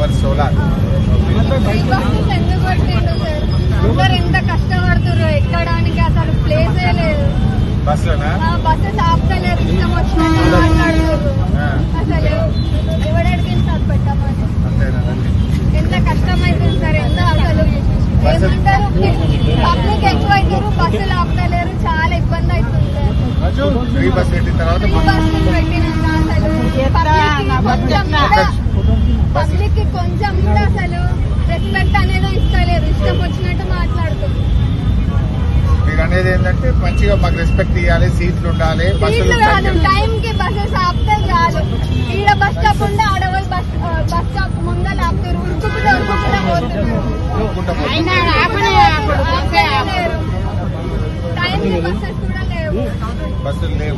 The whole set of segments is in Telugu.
For solar. అందరు ఎంత కష్టపడుతున్నారు ఎక్కడానికి, అసలు ప్లేసే లేదు. బస్సెస్ ఆపుతలేరు, ఇష్టం వచ్చినట్టు మాట్లాడుతున్నారు. అసలు ఎవరికి పెట్టమని ఎంత కష్టమైతుంది సార్. ఎంత అసలు ఏమంటారు, పబ్లిక్ ఎక్కువ అవుతారు, బస్సులు ఆపుతలేరు, చాలా ఇబ్బంది అవుతుంది సార్. ఫ్రీ బస్ పెట్టినాక అసలు పబ్లిక్ కి కొంచెం కూడా అసలు రెస్పెక్ట్ అనేది ఇస్తలేరు, ఇష్టం వచ్చినట్టు మాట్లాడుతున్నారు. మీరు అనేది ఏంటంటే మంచిగా మాకు రెస్పెక్ట్ ఇవ్వాలి, సీట్లు ఉండాలి, బస్సులు కాదు, టైం కి బస్సెస్ ఆపితే చాలు. ఈడ బస్ స్టాప్ ఉంటే ఆడవాళ్ళు బస్ స్టాప్ ముందర ఆపుతారు, ఉరుకుకుంటూ పోతున్నారు. టైం కి బస్సెస్ కూడా లేవు, బస్సులు లేవు.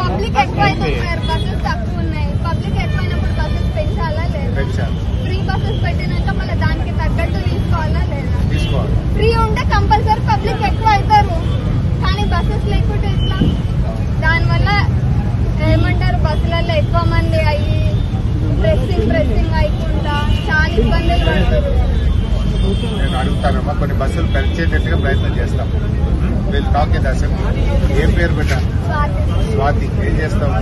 పబ్లిక్ ఎక్కువ అవుతున్నారు, బస్సెస్ తక్కువ ఉన్నాయి. పబ్లిక్ ఎక్కువైనప్పుడు బస్సెస్ పెంచాలా లేదా? ఫ్రీ బస్సెస్ పెట్టినాక మళ్ళీ దానికి తగ్గట్టు తీసుకోవాలా లేదా? ఫ్రీ ఉంటే కంపల్సరీ పబ్లిక్ ఎక్కువ అవుతారు, కానీ బస్సెస్ లేకుంటే ఇట్లా. దానివల్ల ఏమంటారు, బస్సులలో ఎక్కువ మంది అయ్యి ప్రెస్సింగ్ అయ్యకుండా చాలా ఇబ్బందులు పడతారు. నేను అడుగుతానమ్మా, కొన్ని బస్సులు పెంచేటట్టుగా ప్రయత్నం చేస్తాం. వీళ్ళు టాక్ ఇన్ అసెంబ్లీ. ఏం పేరు పెట్టాను? స్వాతి. ఏం చేస్తావు?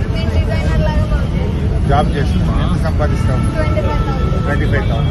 జాబ్ చేస్తున్నావు. ఎంత సంపాదిస్తావు? 25,000.